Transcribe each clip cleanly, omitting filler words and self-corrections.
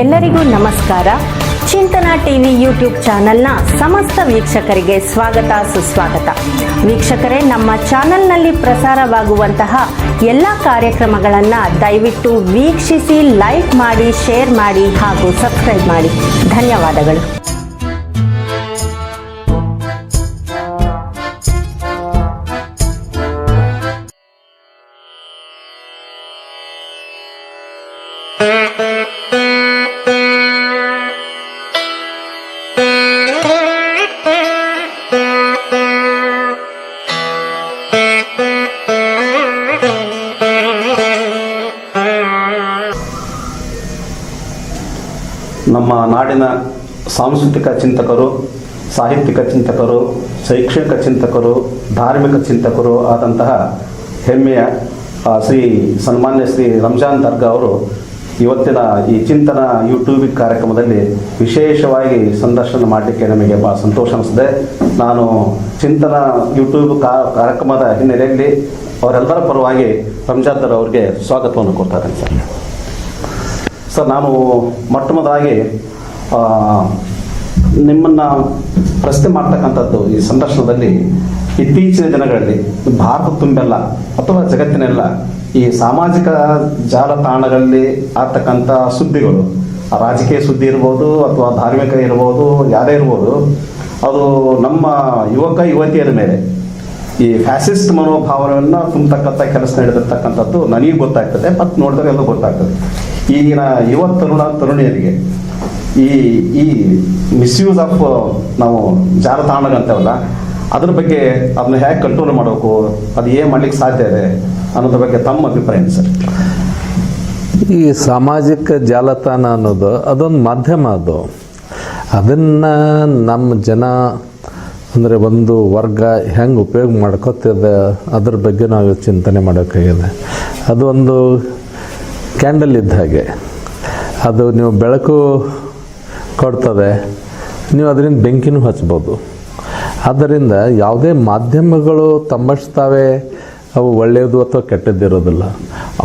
ಎಲ್ಲರಿಗೂ ನಮಸ್ಕಾರ. ಚಿಂತನ ಟಿವಿ ಯೂಟ್ಯೂಬ್ ಚಾನೆಲ್ನ ಸಮಸ್ತ ವೀಕ್ಷಕರಿಗೆ ಸ್ವಾಗತ ಸುಸ್ವಾಗತ. ವೀಕ್ಷಕರೇ, ನಮ್ಮ ಚಾನೆಲ್ನಲ್ಲಿ ಪ್ರಸಾರವಾಗುವಂತಹ ಎಲ್ಲ ಕಾರ್ಯಕ್ರಮಗಳನ್ನು ದಯವಿಟ್ಟು ವೀಕ್ಷಿಸಿ, ಲೈಕ್ ಮಾಡಿ, ಶೇರ್ ಮಾಡಿ ಹಾಗೂ ಸಬ್ಸ್ಕ್ರೈಬ್ ಮಾಡಿ. ಧನ್ಯವಾದಗಳು. ನಮ್ಮ ನಾಡಿನ ಸಾಂಸ್ಕೃತಿಕ ಚಿಂತಕರು, ಸಾಹಿತ್ಯಿಕ ಚಿಂತಕರು, ಶೈಕ್ಷಣಿಕ ಚಿಂತಕರು, ಧಾರ್ಮಿಕ ಚಿಂತಕರು ಆದಂತಹ ಹೆಮ್ಮೆಯ ಸನ್ಮಾನ್ಯ ಶ್ರೀ ರಂಜಾನ್ ದರ್ಗಾ ಅವರು ಇವತ್ತಿನ ಈ ಚಿಂತನ ಯೂಟ್ಯೂಬ್ ಕಾರ್ಯಕ್ರಮದಲ್ಲಿ ವಿಶೇಷವಾಗಿ ಸಂದರ್ಶನ ಮಾಡಲಿಕ್ಕೆ ನಮಗೆ ಭಾಳ ಸಂತೋಷ ಅನಿಸಿದೆ. ನಾನು ಚಿಂತನ ಯೂಟ್ಯೂಬ್ ಕಾರ್ಯಕ್ರಮದ ಹಿನ್ನೆಲೆಯಲ್ಲಿ ಅವರೆಲ್ಲರ ಪರವಾಗಿ ರಂಜಾನ್ ದರ್ಗಾ ಅವರಿಗೆ ಸ್ವಾಗತವನ್ನು ಕೊಡ್ತಾ ಇದ್ದೇನೆ. ಸರ್, ನಾನು ಮೊಟ್ಟಮೊದಲಾಗಿ ನಿಮ್ಮನ್ನು ಪ್ರಶ್ನೆ ಮಾಡ್ತಕ್ಕಂಥದ್ದು ಈ ಸಂದರ್ಶನದಲ್ಲಿ, ಇತ್ತೀಚಿನ ದಿನಗಳಲ್ಲಿ ಭಾರತ ತುಂಬೆಲ್ಲ ಅಥವಾ ಜಗತ್ತಿನೆಲ್ಲ ಈ ಸಾಮಾಜಿಕ ಜಾಲತಾಣಗಳಲ್ಲಿ ಆಗ್ತಕ್ಕಂಥ ಸುದ್ದಿಗಳು, ರಾಜಕೀಯ ಸುದ್ದಿ ಇರ್ಬೋದು ಅಥವಾ ಧಾರ್ಮಿಕ ಇರ್ಬೋದು, ಯಾರೇ ಇರ್ಬೋದು, ಅದು ನಮ್ಮ ಯುವಕ ಯುವತಿಯರ ಮೇಲೆ ಈ ಫ್ಯಾಸಿಸ್ಟ್ ಮನೋಭಾವನೆಯನ್ನು ತುಂಬತಕ್ಕಂಥ ಕೆಲಸ ನಡೆದಿರ್ತಕ್ಕಂಥದ್ದು ನನಗೆ ಗೊತ್ತಾಗ್ತದೆ ಮತ್ತು ನೋಡಿದ್ರೆ ಎಲ್ಲೂ ಗೊತ್ತಾಗ್ತದೆ. ಈಗಿನ ಯುವ ತರುಣಿಯರಿಗೆ ಈ ಮಿಸ್ಯೂಸ್ ಆಫ್ ನಾವು ಜಾಲತಾಣಗಳಂತೇವಲ್ಲ, ಅದ್ರ ಬಗ್ಗೆ ಅದನ್ನ ಹೇಗೆ ಕಂಟ್ರೋಲ್ ಮಾಡಬೇಕು, ಅದು ಏನು ಮಾಡ್ಲಿಕ್ಕೆ ಸಾಧ್ಯ ಇದೆ ಅನ್ನೋದ್ರ ಬಗ್ಗೆ ತಮ್ಮ ಅಭಿಪ್ರಾಯ ಏನು ಸರ್? ಈ ಸಾಮಾಜಿಕ ಜಾಲತಾಣ ಅನ್ನೋದು ಅದೊಂದು ಮಾಧ್ಯಮ. ಅದನ್ನು ನಮ್ಮ ಜನ ಅಂದರೆ ಒಂದು ವರ್ಗ ಹೆಂಗೆ ಉಪಯೋಗ ಮಾಡ್ಕೋತಿದೆ ಅದ್ರ ಬಗ್ಗೆ ನಾವು ಚಿಂತನೆ ಮಾಡೋಕ್ಕಾಗಿದೆ. ಅದು ಒಂದು ಕ್ಯಾಂಡಲ್ ಇದ್ದ ಹಾಗೆ, ಅದು ನೀವು ಬೆಳಕು ಕೊಡ್ತದೆ, ನೀವು ಅದರಿಂದ ಬೆಂಕಿನೂ ಹಚ್ಬೋದು. ಆದ್ದರಿಂದ ಯಾವುದೇ ಮಾಧ್ಯಮಗಳು ತಮ್ಮಷ್ಟಾವೆ ಅವು ಒಳ್ಳೆಯದು ಅಥವಾ ಕೆಟ್ಟದ್ದಿರೋದಿಲ್ಲ.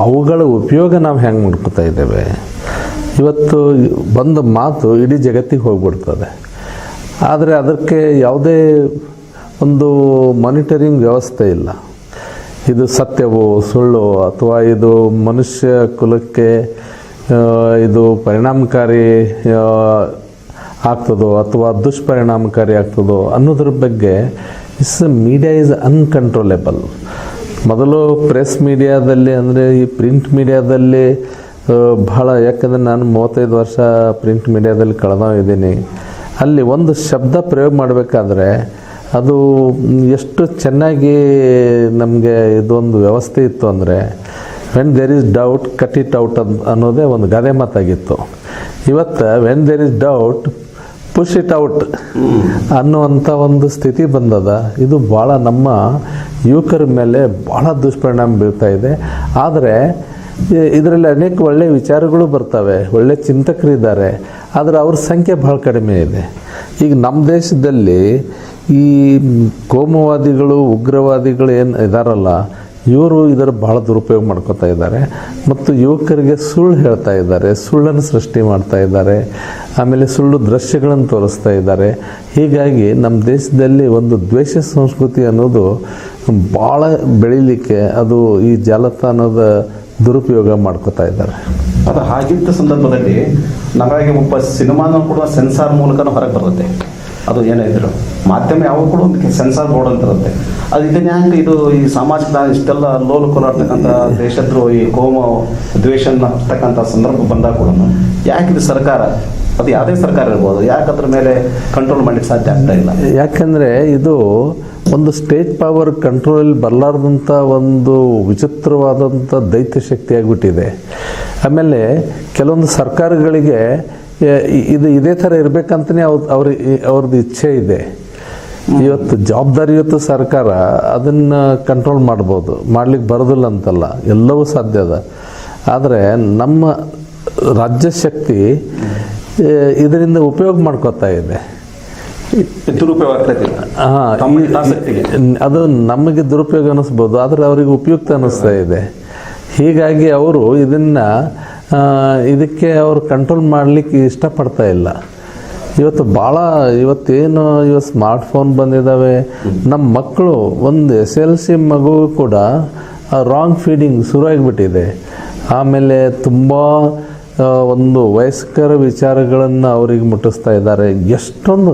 ಅವುಗಳ ಉಪಯೋಗ ನಾವು ಹೆಂಗೆ ಮಾಡ್ಕೋತಾ ಇದ್ದೇವೆ. ಇವತ್ತು ಒಂದು ಮಾತು ಇಡೀ ಜಗತ್ತಿಗೆ ಹೋಗ್ಬಿಡ್ತದೆ, ಆದರೆ ಅದಕ್ಕೆ ಯಾವುದೇ ಒಂದು ಮಾನಿಟರಿಂಗ್ ವ್ಯವಸ್ಥೆ ಇಲ್ಲ. ಇದು ಸತ್ಯವೋ ಸುಳ್ಳು ಅಥವಾ ಇದು ಮನುಷ್ಯ ಕುಲಕ್ಕೆ ಇದು ಪರಿಣಾಮಕಾರಿ ಆಗ್ತದೋ ಅಥವಾ ದುಷ್ಪರಿಣಾಮಕಾರಿ ಆಗ್ತದೋ ಅನ್ನೋದ್ರ ಬಗ್ಗೆ ಮೀಡಿಯಾ ಈಸ್ ಅನ್ಕಂಟ್ರೋಲೇಬಲ್. ಮೊದಲು ಪ್ರೆಸ್ ಮೀಡಿಯಾದಲ್ಲಿ ಅಂದರೆ ಈ ಪ್ರಿಂಟ್ ಮೀಡಿಯಾದಲ್ಲಿ ಬಹಳ, ಯಾಕಂದರೆ ನಾನು 35 ವರ್ಷ ಪ್ರಿಂಟ್ ಮೀಡಿಯಾದಲ್ಲಿ ಕಳೆದಿದ್ದೀನಿ. ಅಲ್ಲಿ ಒಂದು ಶಬ್ದ ಪ್ರಯೋಗ ಮಾಡಬೇಕಾದ್ರೆ ಅದು ಎಷ್ಟು ಚೆನ್ನಾಗಿ ನಮಗೆ ಇದೊಂದು ವ್ಯವಸ್ಥೆ ಇತ್ತು ಅಂದರೆ, when there is doubt cut it out ಅನ್ನೋದೇ ಒಂದು ಗಾದೆ ಮಾತಾಗಿತ್ತು. ಇವತ್ತು when there is doubt push it out ಅನ್ನುವಂಥ ಒಂದು ಸ್ಥಿತಿ ಬಂದದ. ಇದು ಭಾಳ ನಮ್ಮ ಯುವಕರ ಮೇಲೆ ಭಾಳ ದುಷ್ಪರಿಣಾಮ ಬೀಳ್ತಾ ಇದೆ. ಆದರೆ ಇದರಲ್ಲಿ ಅನೇಕ ಒಳ್ಳೆಯ ವಿಚಾರಗಳು ಬರ್ತವೆ, ಒಳ್ಳೆಯ ಚಿಂತಕರಿದ್ದಾರೆ, ಆದರೆ ಅವ್ರ ಸಂಖ್ಯೆ ಭಾಳ ಕಡಿಮೆ ಇದೆ. ಈಗ ನಮ್ಮ ದೇಶದಲ್ಲಿ ಈ ಕೋಮುವಾದಿಗಳು, ಉಗ್ರವಾದಿಗಳು ಏನು ಇದಾರಲ್ಲ, ಇವರು ಇದರ ಭಾಳ ದುರುಪಯೋಗ ಮಾಡ್ಕೋತಾ ಇದ್ದಾರೆ ಮತ್ತು ಯುವಕರಿಗೆ ಸುಳ್ಳು ಹೇಳ್ತಾ ಇದ್ದಾರೆ, ಸುಳ್ಳನ್ನು ಸೃಷ್ಟಿ ಮಾಡ್ತಾ ಇದ್ದಾರೆ, ಆಮೇಲೆ ಸುಳ್ಳು ದೃಶ್ಯಗಳನ್ನು ತೋರಿಸ್ತಾ ಇದ್ದಾರೆ. ಹೀಗಾಗಿ ನಮ್ಮ ದೇಶದಲ್ಲಿ ಒಂದು ದ್ವೇಷ ಸಂಸ್ಕೃತಿ ಅನ್ನೋದು ಭಾಳ ಬೆಳೀಲಿಕ್ಕೆ ಅದು ಈ ಜಾಲತಾಣದ ದುರುಪಯೋಗ ಮಾಡ್ಕೋತಾ ಇದ್ದಾರೆ. ಅದು ಹಾಗಿದ್ದ ಸಂದರ್ಭದಲ್ಲಿ ನಮಗೆ ಒಬ್ಬ ಸಿನಿಮಾನ ಕೂಡ ಸೆನ್ಸಾರ್ ಮೂಲಕ ಹೊರಗೆ ಬರುತ್ತೆ. ಅದು ಏನೇ ಇದ್ರು ಮಾಧ್ಯಮ ಯಾವಾಗ ಕೂಡ ಒಂದು ಸೆನ್ಸಾರ್ ಬೋರ್ಡ್ ಅಂತ ಇರುತ್ತೆ. ಅದು ಇದನ್ನ ಯಾಕೆ ಇದು ಈ ಸಾಮಾಜಿಕ ಇಷ್ಟೆಲ್ಲ ಲೋಲುಕೊಲಾಡ್ತಕ್ಕಂಥ ದೇಶದ್ರೋಹಿ ಕೋಮ ದ್ವೇಷನ ಹಚ್ಚತಕ್ಕಂಥ ಸಂದರ್ಭ ಬಂದಾಗ ಕೂಡ ಯಾಕಿದು ಸರ್ಕಾರ, ಅದು ಯಾವುದೇ ಸರ್ಕಾರ ಇರ್ಬೋದು, ಯಾಕೆ ಅದ್ರ ಮೇಲೆ ಕಂಟ್ರೋಲ್ ಮಾಡಲಿಕ್ಕೆ ಸಾಧ್ಯ ಆಗ್ತಾ ಇಲ್ಲ? ಯಾಕಂದರೆ ಇದು ಒಂದು ಸ್ಟೇಟ್ ಪವರ್ ಕಂಟ್ರೋಲ್ ಬರಲಾರ್ದಂಥ ಒಂದು ವಿಚಿತ್ರವಾದಂಥ ದೈತ್ಯ ಶಕ್ತಿ ಆಗಿಬಿಟ್ಟಿದೆ. ಆಮೇಲೆ ಕೆಲವೊಂದು ಸರ್ಕಾರಗಳಿಗೆ ಇದು ಇದೇ ಥರ ಇರಬೇಕಂತಲೇ ಅವ್ರದ್ದು ಇಚ್ಛೆ ಇದೆ. ಇವತ್ತು ಜವಾಬ್ದಾರಿಯುತ ಸರ್ಕಾರ ಅದನ್ನು ಕಂಟ್ರೋಲ್ ಮಾಡ್ಬೋದು, ಮಾಡ್ಲಿಕ್ಕೆ ಬರೋದಿಲ್ಲ ಅಂತಲ್ಲ, ಎಲ್ಲವೂ ಸಾಧ್ಯ ಅದ. ಆದರೆ ನಮ್ಮ ರಾಜ್ಯ ಶಕ್ತಿ ಇದರಿಂದ ಉಪಯೋಗ ಮಾಡ್ಕೋತಾ ಇದೆ. ಅದು ನಮಗೆ ದುರುಪಯೋಗ ಅನ್ನಿಸ್ಬೋದು, ಆದರೆ ಅವರಿಗೆ ಉಪಯುಕ್ತ ಅನ್ನಿಸ್ತಾ ಇದೆ. ಹೀಗಾಗಿ ಅವರು ಇದನ್ನು ಇದಕ್ಕೆ ಅವರು ಕಂಟ್ರೋಲ್ ಮಾಡಲಿಕ್ಕೆ ಇಷ್ಟಪಡ್ತಾ ಇಲ್ಲ. ಇವತ್ತೇನು ಸ್ಮಾರ್ಟ್ಫೋನ್ ಬಂದಿದ್ದಾವೆ. ನಮ್ಮ ಮಕ್ಕಳು ಒಂದು SLC ಮಗು ಕೂಡ ರಾಂಗ್ ಫೀಡಿಂಗ್ ಶುರುವಾಗಿಬಿಟ್ಟಿದೆ. ಆಮೇಲೆ ತುಂಬ ಒಂದು ವಯಸ್ಕರ ವಿಚಾರಗಳನ್ನು ಅವರಿಗೆ ಮುಟ್ಟಿಸ್ತಾ ಇದ್ದಾರೆ. ಎಷ್ಟೊಂದು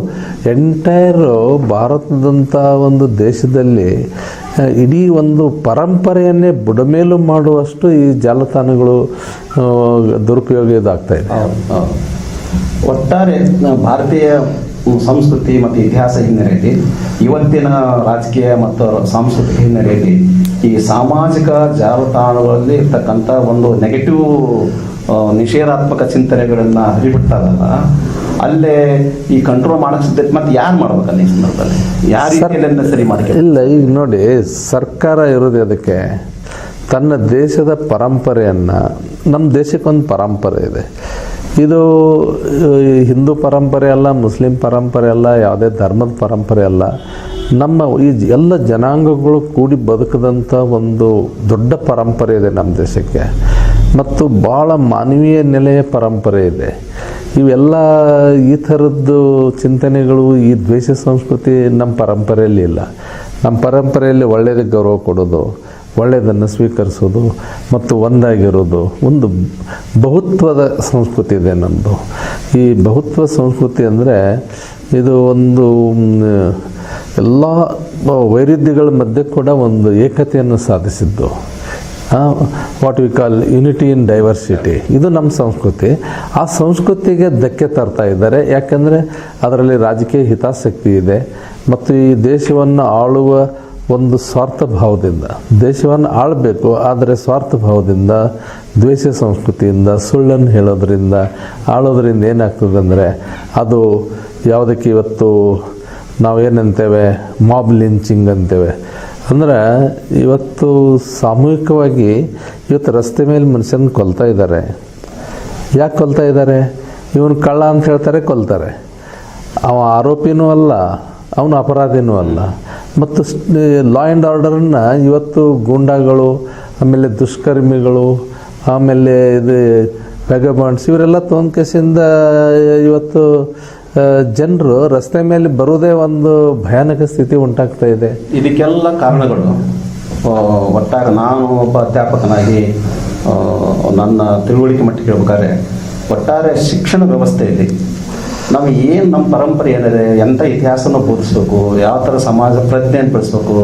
ಎಂಟೈರ್ ಭಾರತದಂಥ ಒಂದು ದೇಶದಲ್ಲಿ ಇಡೀ ಒಂದು ಪರಂಪರೆಯನ್ನೇ ಬುಡಮೇಲು ಮಾಡುವಷ್ಟು ಈ ಜಾಲತಾಣಗಳು ದುರುಪಯೋಗ ಇದಾಗ್ತಾ ಇದೆ. ಒಟ್ಟಾರೆ ಭಾರತೀಯ ಸಂಸ್ಕೃತಿ ಮತ್ತು ಇತಿಹಾಸ ಹಿನ್ನೆಲೆಯಲ್ಲಿ, ಇವತ್ತಿನ ರಾಜಕೀಯ ಮತ್ತು ಸಾಂಸ್ಕೃತಿಕ ಹಿನ್ನೆಲೆಯಲ್ಲಿ ಈ ಸಾಮಾಜಿಕ ಜಾಲತಾಣಗಳಲ್ಲಿ ಇರ್ತಕ್ಕಂಥ ಒಂದು ನೆಗೆಟಿವ್ ನಿಷೇಧಾತ್ಮಕ ಚಿಂತನೆಗಳನ್ನ ಹರಿಬಿಡ್ತಾರಲ್ಲ, ಅಲ್ಲೇ ಈ ಕಂಟ್ರೋಲ್ ಮಾಡಕ್ ಸಿದ್ಧತೆ ಮತ್ತೆ ಯಾರು ಮಾಡ್ಬೇಕಲ್ಲ ಈ ಸಂದರ್ಭದಲ್ಲಿ? ಯಾವ ರೀತಿಯಲ್ಲಿ ಸರಿ ಮಾಡಿ? ಇಲ್ಲ, ಈಗ ನೋಡಿ, ಸರ್ಕಾರ ಇರೋದು ಅದಕ್ಕೆ ತನ್ನ ದೇಶದ ಪರಂಪರೆಯನ್ನು, ನಮ್ಮ ದೇಶಕ್ಕೊಂದು ಪರಂಪರೆ ಇದೆ. ಇದು ಹಿಂದೂ ಪರಂಪರೆ ಅಲ್ಲ, ಮುಸ್ಲಿಂ ಪರಂಪರೆ ಅಲ್ಲ, ಯಾವುದೇ ಧರ್ಮದ ಪರಂಪರೆ ಅಲ್ಲ. ನಮ್ಮ ಈ ಎಲ್ಲ ಜನಾಂಗಗಳು ಕೂಡಿ ಬದುಕದಂಥ ಒಂದು ದೊಡ್ಡ ಪರಂಪರೆ ಇದೆ ನಮ್ಮ ದೇಶಕ್ಕೆ. ಮತ್ತು ಭಾಳ ಮಾನವೀಯ ನೆಲೆಯ ಪರಂಪರೆ ಇದೆ. ಇವೆಲ್ಲ ಈ ಥರದ್ದು ಚಿಂತನೆಗಳು, ಈ ದ್ವೇಷ ಸಂಸ್ಕೃತಿ ನಮ್ಮ ಪರಂಪರೆಯಲ್ಲಿ ಇಲ್ಲ. ನಮ್ಮ ಪರಂಪರೆಯಲ್ಲಿ ಒಳ್ಳೆಯದಕ್ಕೆ ಗೌರವ ಕೊಡೋದು, ಒಳ್ಳೆಯದನ್ನು ಸ್ವೀಕರಿಸೋದು ಮತ್ತು ಒಂದಾಗಿರೋದು, ಒಂದು ಬಹುತ್ವದ ಸಂಸ್ಕೃತಿ ಇದೆ ನಮ್ಮದು. ಈ ಬಹುತ್ವ ಸಂಸ್ಕೃತಿ ಅಂದರೆ ಇದು ಒಂದು ಎಲ್ಲ ವೈರುಧ್ಯಗಳ ಮಧ್ಯೆ ಕೂಡ ಒಂದು ಏಕತೆಯನ್ನು ಸಾಧಿಸಿದ್ದು. What we call unity in diversity, ಇದು ನಮ್ಮ ಸಂಸ್ಕೃತಿ. ಆ ಸಂಸ್ಕೃತಿಗೆ ಧಕ್ಕೆ ತರ್ತಾ ಇದ್ದಾರೆ. ಯಾಕೆಂದರೆ ಅದರಲ್ಲಿ ರಾಜಕೀಯ ಹಿತಾಸಕ್ತಿ ಇದೆ ಮತ್ತು ಈ ದೇಶವನ್ನು ಆಳುವ ಒಂದು ಸ್ವಾರ್ಥ ಭಾವದಿಂದ, ದೇಶವನ್ನು ಆಳಬೇಕು ಆದರೆ ಸ್ವಾರ್ಥ ಭಾವದಿಂದ, ದ್ವೇಷ ಸಂಸ್ಕೃತಿಯಿಂದ, ಸುಳ್ಳನ್ನು ಹೇಳೋದ್ರಿಂದ, ಆಳೋದ್ರಿಂದ ಏನಾಗ್ತದೆ ಅಂದರೆ ಅದು ಯಾವುದಕ್ಕೆ ಇವತ್ತು ನಾವೇನಂತೇವೆ ಮಾಬ್ ಲಿಂಚಿಂಗ್ ಅಂತೇವೆ. ಅಂದರೆ ಇವತ್ತು ಸಾಮೂಹಿಕವಾಗಿ ಇವತ್ತು ರಸ್ತೆ ಮೇಲೆ ಮನುಷ್ಯನ ಕೊಲ್ತಾ ಇದ್ದಾರೆ. ಯಾಕೆ ಕೊಲ್ತಾ ಇದ್ದಾರೆ? ಇವನು ಕಳ್ಳ ಅಂತ ಹೇಳ್ತಾರೆ, ಕೊಲ್ತಾರೆ. ಅವ ಆರೋಪಿನೂ ಅಲ್ಲ, ಅವನು ಅಪರಾಧಿನೂ ಅಲ್ಲ. ಮತ್ತು ಲಾ ಆ್ಯಂಡ್ ಆರ್ಡರನ್ನು ಇವತ್ತು ಗೂಂಡಾಗಳು, ಆಮೇಲೆ ದುಷ್ಕರ್ಮಿಗಳು, ಆಮೇಲೆ ಇದು ವ್ಯಾಗಬಾಂಡ್ಸ್ ಇವರೆಲ್ಲ ತೊಂದ್ಕೆಸಿಂದ ಇವತ್ತು ಜನರು ರಸ್ತೆ ಮೇಲೆ ಬರೋದೇ ಒಂದು ಭಯಾನಕ ಸ್ಥಿತಿ ಉಂಟಾಗ್ತಾ ಇದೆ. ಇದಕ್ಕೆಲ್ಲ ಕಾರಣಗಳು ಒಟ್ಟಾರೆ ನಾನು ಒಬ್ಬ ಅಧ್ಯಾಪಕನಾಗಿ ನನ್ನ ತಿಳುವಳಿಕೆ ಮಟ್ಟಿಗೆ ಹೇಳ್ಬೇಕಾದ್ರೆ, ಒಟ್ಟಾರೆ ಶಿಕ್ಷಣ ವ್ಯವಸ್ಥೆಯಲ್ಲಿ ನಾವು ಏನು ನಮ್ಮ ಪರಂಪರೆ ಏನಿದೆ, ಎಂಥ ಇತಿಹಾಸನ ಬೋಧಿಸ್ಬೇಕು, ಯಾವ ಥರ ಸಮಾಜ ಪ್ರಜ್ಞೆಯನ್ನು ಬೆಳೆಸ್ಬೇಕು,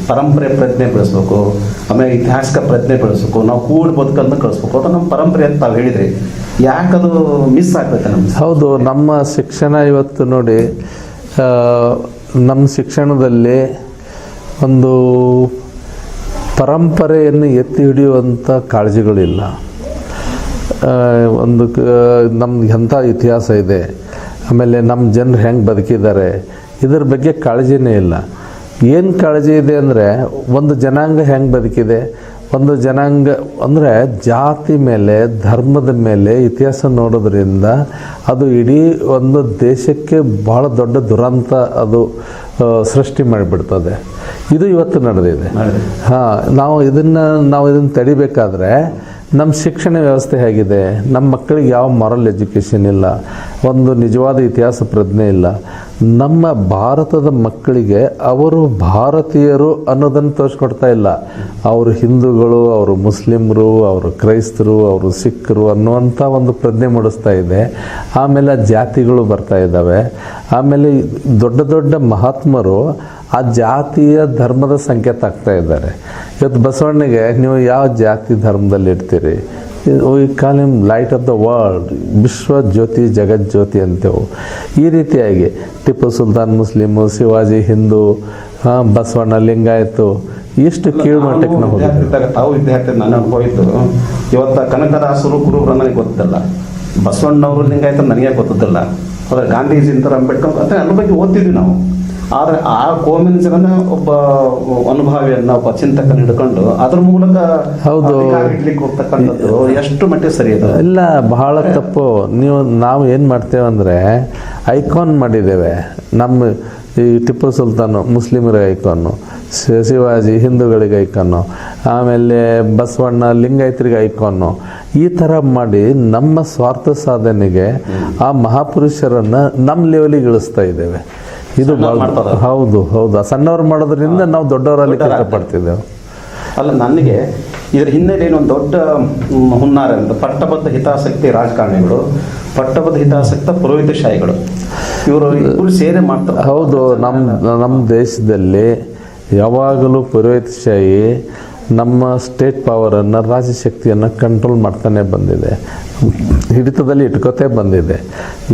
ಪರಂಪರೆ ಪ್ರಜ್ಞೆ ಬೆಳೆಸ್ಬೇಕು, ಆಮೇಲೆ ಐತಿಹಾಸಿಕ ಪ್ರಜ್ಞೆ ಬೆಳೆಸ್ಬೇಕು, ನಾವು ಕೂಡಿ ಬದುಕನ್ನು ಕಳಿಸ್ಬೇಕು, ಅದು ನಮ್ಮ ಪರಂಪರೆ ಅಂತ ತಾವು ಹೇಳಿದ್ರಿ. ಯಾಕದು ಮಿಸ್ ಆಗ್ತೈತೆ ನಮ್ಗೆ? ಹೌದು, ನಮ್ಮ ಶಿಕ್ಷಣ ಇವತ್ತು ನೋಡಿ, ನಮ್ಮ ಶಿಕ್ಷಣದಲ್ಲಿ ಒಂದು ಪರಂಪರೆಯನ್ನು ಎತ್ತಿ ಹಿಡಿಯುವಂಥ ಕಾಳಜಿಗಳಿಲ್ಲ. ಒಂದು ನಮ್ಗೆ ಎಂಥ ಇತಿಹಾಸ ಇದೆ, ಆಮೇಲೆ ನಮ್ಮ ಜನರು ಹೆಂಗೆ ಬದುಕಿದ್ದಾರೆ, ಇದರ ಬಗ್ಗೆ ಕಾಳಜಿನೇ ಇಲ್ಲ. ಏನು ಕಾಳಜಿ ಇದೆ ಅಂದರೆ, ಒಂದು ಜನಾಂಗ ಹೆಂಗೆ ಬದುಕಿದೆ, ಒಂದು ಜನಾಂಗ ಅಂದರೆ ಜಾತಿ ಮೇಲೆ, ಧರ್ಮದ ಮೇಲೆ ಇತಿಹಾಸ ನೋಡೋದ್ರಿಂದ ಅದು ಇಡೀ ಒಂದು ದೇಶಕ್ಕೆ ಭಾಳ ದೊಡ್ಡ ದುರಂತ ಅದು ಸೃಷ್ಟಿ ಮಾಡಿಬಿಡ್ತದೆ. ಇದು ಇವತ್ತು ನಡೆದಿದೆ. ನಾವು ಇದನ್ನು ತಡಿಬೇಕಾದ್ರೆ ನಮ್ಮ ಶಿಕ್ಷಣ ವ್ಯವಸ್ಥೆ ಹೇಗಿದೆ, ನಮ್ಮ ಮಕ್ಕಳಿಗೆ ಯಾವ ಮಾರಲ್ ಎಜುಕೇಷನ್ ಇಲ್ಲ, ಒಂದು ನಿಜವಾದ ಇತಿಹಾಸ ಪ್ರಜ್ಞೆ ಇಲ್ಲ. ನಮ್ಮ ಭಾರತದ ಮಕ್ಕಳಿಗೆ ಅವರು ಭಾರತೀಯರು ಅನ್ನೋದನ್ನು ತೋರಿಸ್ಕೊಡ್ತಾ ಇಲ್ಲ. ಅವರು ಹಿಂದೂಗಳು, ಅವರು ಮುಸ್ಲಿಮರು, ಅವರು ಕ್ರೈಸ್ತರು, ಅವರು ಸಿಖ್ರು ಅನ್ನುವಂಥ ಒಂದು ಪ್ರಜ್ಞೆ ಮೂಡಿಸ್ತಾ ಇದೆ. ಆಮೇಲೆ ಜಾತಿಗಳು ಬರ್ತಾ ಇದ್ದಾವೆ. ಆಮೇಲೆ ದೊಡ್ಡ ದೊಡ್ಡ ಮಹಾತ್ಮರು ಆ ಜಾತಿಯ ಧರ್ಮದ ಸಂಕೇತ ಆಗ್ತಾ ಇದ್ದಾರೆ. ಇವತ್ತು ಬಸವಣ್ಣಗೆ ನೀವು ಯಾವ ಜಾತಿ ಧರ್ಮದಲ್ಲಿ ಇರ್ತೀರಿ, we call him light off the world, ವಿಶ್ವ ಜ್ಯೋತಿ ಜಗಜ್ಯೋತಿ ಅಂತೇವು. ಈ ರೀತಿಯಾಗಿ ಟಿಪ್ಪು ಸುಲ್ತಾನ್ ಮುಸ್ಲಿಮು, ಶಿವಾಜಿ ಹಿಂದೂ, ಬಸವಣ್ಣ ಲಿಂಗಾಯತು, ಎಷ್ಟು ಕೀಳು ಮಟ್ಟಕ್ಕೆ ನಾವು ಹೋಗಿದ್ದಾಗ ತಾವು ವಿದ್ಯಾರ್ಥಿ ನನ್ನ ಅನುಭವ ಇತ್ತು. ಇವತ್ತು ಕನಕದಾಸರು ಕುರುಬರು ನನಗೆ ಗೊತ್ತಿಲ್ಲ, ಬಸವಣ್ಣವರು ಲಿಂಗಾಯತ ನನಗೆ ಗೊತ್ತಿಲ್ಲ. ಆದರೆ ಗಾಂಧೀಜಿ ಅಂತಾರೆ, ಅಂಬೇಡ್ಕರ್ ಅಂತ ಅದ್ರ ಬಗ್ಗೆ ಓದ್ತಿದ್ವಿ ನಾವು. ಆದರೆ ಆ ಕೋಮಿನ ಜನ ಒಬ್ಬ ಅನುಭವಿಯನ್ನ, ಒಬ್ಬ ಚಿಂತಕನ ಹಿಡ್ಕೊಂಡು ಅದ್ರ ಮೂಲಕ ಇಡ್ಲಿಕ್ಕೆ ಹೋಗ್ತಕ್ಕಂಥದ್ದು ಎಷ್ಟು ಮಟ್ಟಿಗೆ ಸರಿ ಇದೆ? ಇಲ್ಲ, ಬಹಳ ತಪ್ಪು. ನಾವು ಏನು ಮಾಡ್ತೇವೆ ಅಂದರೆ ಐಕಾನ್ ಮಾಡಿದ್ದೇವೆ. ನಮ್ಮ ಈ ಟಿಪ್ಪು ಸುಲ್ತಾನು ಮುಸ್ಲಿಮರಿಗೆ ಐಕಾನು, ಶಿವಾಜಿ ಹಿಂದೂಗಳಿಗೆ ಐಕಾನು, ಆಮೇಲೆ ಬಸವಣ್ಣ ಲಿಂಗಾಯತರಿಗೆ ಐಕಾನು, ಈ ಥರ ಮಾಡಿ ನಮ್ಮ ಸ್ವಾರ್ಥ ಸಾಧನೆಗೆ ಆ ಮಹಾಪುರುಷರನ್ನು ನಮ್ಮ ಲೆವೆಲಿಗೆ ಇಳಿಸ್ತಾ ಇದ್ದೇವೆ. ಇದು ಹೌದು ಹೌದು, ಸಣ್ಣವ್ರು ಮಾಡೋದ್ರಿಂದ ನಾವು ದೊಡ್ಡವರಲ್ಲಿ ಕಷ್ಟಪಡ್ತಿದ್ದೇವೆ. ಅಲ್ಲ, ನನಗೆ ಇದರ ಹಿನ್ನೆಲೆ ಏನೊಂದು ದೊಡ್ಡ ಹುನ್ನಾರ ಅಂತ ಪಟ್ಟಬದ್ಧ ಹಿತಾಸಕ್ತಿ ರಾಜಕಾರಣಿಗಳು, ಪಟ್ಟಬದ್ಧ ಹಿತಾಸಕ್ತ ಪುರೋಹಿತಶಾಹಿಗಳು, ಇವರು ಸೇರೆ ಮಾಡ್ತಾರೆ. ಹೌದು, ನಮ್ಮ ದೇಶದಲ್ಲಿ ಯಾವಾಗಲೂ ಪುರೋಹಿತಶಾಹಿ ನಮ್ಮ ಸ್ಟೇಟ್ ಪವರನ್ನು, ರಾಜ್ಯಶಕ್ತಿಯನ್ನು ಕಂಟ್ರೋಲ್ ಮಾಡ್ತಾನೆ ಬಂದಿದೆ, ಹಿಡಿತದಲ್ಲಿ ಇಟ್ಕೋತೇ ಬಂದಿದೆ.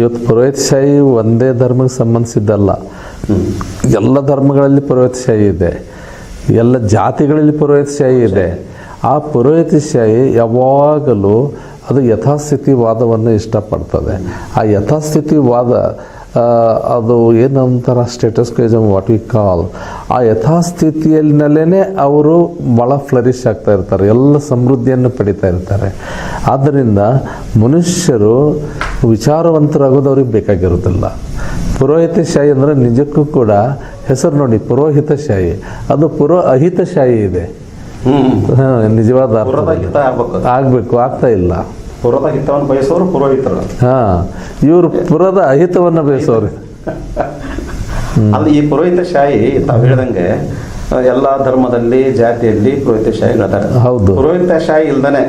ಇವತ್ತು ಪುರೋಹಿತಶಾಹಿ ಒಂದೇ ಧರ್ಮಕ್ಕೆ ಸಂಬಂಧಿಸಿದ್ದಲ್ಲ, ಎಲ್ಲ ಧರ್ಮಗಳಲ್ಲಿ ಪುರೋಹಿತಶಾಹಿ ಇದೆ, ಎಲ್ಲ ಜಾತಿಗಳಲ್ಲಿ ಪುರೋಹಿತಶಾಹಿ ಇದೆ. ಆ ಪುರೋಹಿತಶಾಹಿ ಯಾವಾಗಲೂ ಅದು ಯಥಾಸ್ಥಿತಿವಾದವನ್ನು ಇಷ್ಟಪಡ್ತದೆ. ಆ ಯಥಾಸ್ಥಿತಿವಾದ ಅದು ಏನಂತಾರ ಸ್ಟೇಟಸ್ ಕ್ವೇಸಮ್ ವಾಟ್ ವಿ ಕಾಲ್, ಆ ಯಥಾಸ್ಥಿತಿಯಲ್ಲೇ ಅವರು ಭಾಳ ಫ್ಲರಿಶ್ ಆಗ್ತಾ ಇರ್ತಾರೆ, ಎಲ್ಲ ಸಮೃದ್ಧಿಯನ್ನು ಪಡಿತಾ ಇರ್ತಾರೆ. ಆದ್ದರಿಂದ ಮನುಷ್ಯರು ವಿಚಾರವಂತರಾಗೋದು ಅವ್ರಿಗೆ ಬೇಕಾಗಿರೋದಿಲ್ಲ. ಪುರೋಹಿತಶಾಹಿ ಅಂದರೆ ನಿಜಕ್ಕೂ ಕೂಡ ಹೆಸರು ನೋಡಿ, ಪುರೋಹಿತಶಾಹಿ, ಅದು ಅಹಿತಶಾಹಿ ಇದೆ. ನಿಜವಾದ ಆಗಬೇಕು, ಆಗ್ತಾ ಇಲ್ಲ. ಪುರದ ಹಿತವನ್ನು ಬಯಸೋರು ಪುರೋಹಿತರು. ಇವರು ಪುರದ ಅಹಿತವನ್ನು ಬಯಸೋರು. ಅಲ್ಲಿ ಈ ಪುರೋಹಿತಶಾಹಿ ತಾವು ಹೇಳಿದಂಗೆ ಎಲ್ಲಾ ಧರ್ಮದಲ್ಲಿ ಜಾತಿಯಲ್ಲಿ ಪುರೋಹಿತಶಾಹಿಗಳಿದ್ದಾರೆ. ಹೌದು, ಪುರೋಹಿತಶಾಹಿ ಇಲ್ದಾನೆ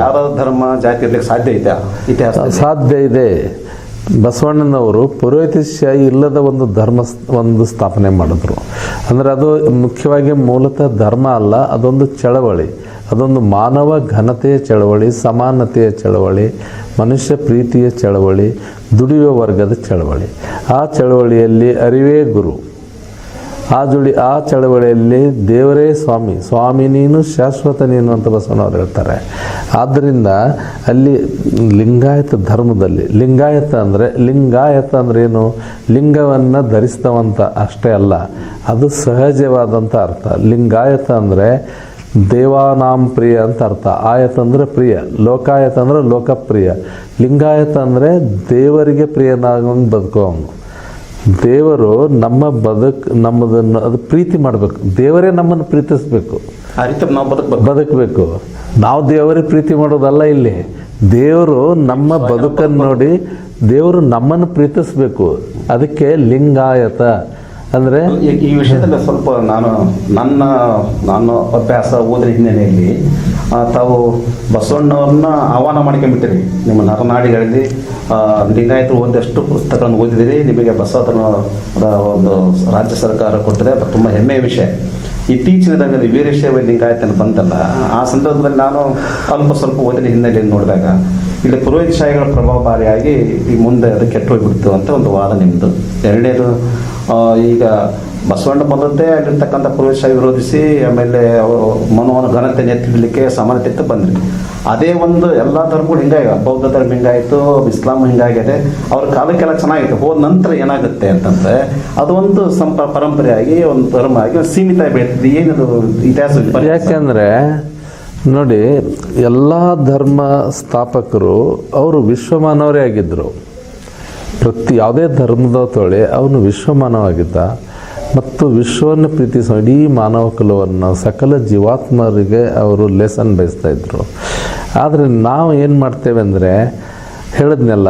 ಯಾವ್ದಾದ್ರು ಧರ್ಮ ಜಾತಿ ಇರ್ಲಿಕ್ಕೆ ಸಾಧ್ಯ ಇದೆ? ಇತಿಹಾಸ ಸಾಧ್ಯ ಇದೆ. ಬಸವಣ್ಣನವರು ಪುರೋಹಿತಶಾಹಿ ಇಲ್ಲದ ಒಂದು ಸ್ಥಾಪನೆ ಮಾಡಿದ್ರು. ಅಂದರೆ ಅದು ಮುಖ್ಯವಾಗಿ ಮೂಲತಃ ಧರ್ಮ ಅಲ್ಲ, ಅದೊಂದು ಚಳವಳಿ, ಅದೊಂದು ಮಾನವ ಘನತೆಯ ಚಳವಳಿ, ಸಮಾನತೆಯ ಚಳವಳಿ, ಮನುಷ್ಯ ಪ್ರೀತಿಯ ಚಳವಳಿ, ದುಡಿಯುವ ವರ್ಗದ ಚಳವಳಿ. ಆ ಚಳವಳಿಯಲ್ಲಿ ಅರಿವೇ ಗುರು, ಆ ಚಳವಳಿಯಲ್ಲಿ ದೇವರೇ ಸ್ವಾಮಿ, ಸ್ವಾಮಿ ನೀನು ಶಾಶ್ವತ ನೀನು ಅಂತ ಬಸವಣ್ಣವ್ರು ಹೇಳ್ತಾರೆ. ಆದ್ದರಿಂದ ಅಲ್ಲಿ ಲಿಂಗಾಯತ ಧರ್ಮದಲ್ಲಿ, ಲಿಂಗಾಯತ ಅಂದರೆ ಏನು? ಲಿಂಗವನ್ನು ಧರಿಸ್ತವಂತ ಅಷ್ಟೇ ಅಲ್ಲ, ಅದು ಸಹಜವಾದಂಥ ಅರ್ಥ. ಲಿಂಗಾಯತ ಅಂದರೆ ದೇವಾನಾಂ ಪ್ರಿಯ ಅಂತ ಅರ್ಥ. ಆಯತ ಅಂದರೆ ಪ್ರಿಯ, ಲೋಕಾಯತ ಅಂದರೆ ಲೋಕಪ್ರಿಯ. ಲಿಂಗಾಯತ ಅಂದರೆ ದೇವರಿಗೆ ಪ್ರಿಯನಾಗೊಂಡು ಬದುಕೋವನು. ದೇವರು ನಮ್ಮದನ್ನು ಅದು ಪ್ರೀತಿ ಮಾಡಬೇಕು, ದೇವರೇ ನಮ್ಮನ್ನು ಪ್ರೀತಿಸಬೇಕು, ಬದುಕಬೇಕು. ನಾವು ದೇವರಿಗೆ ಪ್ರೀತಿ ಮಾಡೋದಲ್ಲ, ಇಲ್ಲಿ ದೇವರು ನಮ್ಮ ಬದುಕನ್ನು ನೋಡಿ ದೇವರು ನಮ್ಮನ್ನು ಪ್ರೀತಿಸಬೇಕು. ಅದಕ್ಕೆ ಲಿಂಗಾಯತ ಅಂದರೆ ಈ ವಿಷಯದಲ್ಲಿ ಸ್ವಲ್ಪ ನಾನು ಅಭ್ಯಾಸ ಓದಿನ ಹಿನ್ನೆಲೆಯಲ್ಲಿ ತಾವು ಬಸವಣ್ಣವ್ರನ್ನ ಆಹ್ವಾನ ಮಾಡ್ಕೊಂಡ್ಬಿಟ್ಟಿರಿ. ನಿಮ್ಮ ನರನಾಡಿಗಳಲ್ಲಿ ಲಿಂಗಾಯತರು ಓದಷ್ಟು ಪುಸ್ತಕಗಳನ್ನು ಓದಿದಿರಿ, ನಿಮಗೆ ಬಸವಣ್ಣನ ಒಂದು ರಾಜ್ಯ ಸರ್ಕಾರ ಕೊಟ್ಟಿದೆ, ತುಂಬ ಹೆಮ್ಮೆಯ ವಿಷಯ. ಇತ್ತೀಚಿನ ದಿನಗಳಲ್ಲಿ ವೀರಶೈವ ಲಿಂಗಾಯತನ ಬಂತಲ್ಲ, ಆ ಸಂದರ್ಭದಲ್ಲಿ ನಾನು ಸ್ವಲ್ಪ ಓದಿನ ಹಿನ್ನೆಲೆಯಲ್ಲಿ ನೋಡಿದಾಗ ಇಲ್ಲಿ ಪುರೋಹಿತಶಾಹಿಗಳ ಪ್ರಭಾವಕಾರಿಯಾಗಿ ಈ ಮುಂದೆ ಅದು ಕೆಟ್ಟು ಹೋಗ್ಬಿಡ್ತು ಅಂತ ಒಂದು ವಾದ ನಿಮ್ಮದು. ಎರಡನೇದು, ಈಗ ಬಸವಣ್ಣ ಬಂದದ್ದೇ ಅಲ್ಲಿರ್ತಕ್ಕಂಥ ಪುರೋಹಿತಶಾಹಿ ವಿರೋಧಿಸಿ, ಆಮೇಲೆ ಅವರು ಮನೋನ ಘನತೆ ಎತ್ತಿಡಲಿಕ್ಕೆ ಸಮಾನತೆ ಬಂದ್ರಿ. ಅದೇ ಒಂದು ಎಲ್ಲ ಧರ್ಮಗಳು ಹಿಂಗಾಗ, ಬೌದ್ಧ ಧರ್ಮ ಹಿಂಗಾಯಿತು, ಇಸ್ಲಾಂ ಹಿಂಗಾಗಿದೆ. ಅವ್ರ ಕಾಲಕ್ಕೆಲ್ಲ ಚೆನ್ನಾಗಿತ್ತು. ಹೋದ ನಂತರ ಏನಾಗುತ್ತೆ ಅಂತಂದ್ರೆ ಅದು ಒಂದು ಪರಂಪರೆಯಾಗಿ, ಒಂದು ಧರ್ಮ ಆಗಿ ಸೀಮಿತ ಬೆಳೀತದೆ. ಏನದು ಇತಿಹಾಸ? ಯಾಕೆಂದ್ರೆ ನೋಡಿ, ಎಲ್ಲ ಧರ್ಮ ಸ್ಥಾಪಕರು ಅವರು ವಿಶ್ವಮಾನವರೇ ಆಗಿದ್ದರು. ಯಾವುದೇ ಧರ್ಮದ ತೊಳೆ ಅವನು ವಿಶ್ವಮಾನವಾಗಿದ್ದ ಮತ್ತು ವಿಶ್ವವನ್ನು ಪ್ರೀತಿಸೋ ಇಡೀ ಮಾನವ ಕುಲವನ್ನು, ಸಕಲ ಜೀವಾತ್ಮರಿಗೆ ಅವರು ಲೆಸನ್ ಬಯಸ್ತಾ ಇದ್ರು. ಆದರೆ ನಾವು ಏನು ಮಾಡ್ತೇವೆ ಅಂದರೆ, ಹೇಳಿದ್ನೆಲ್ಲ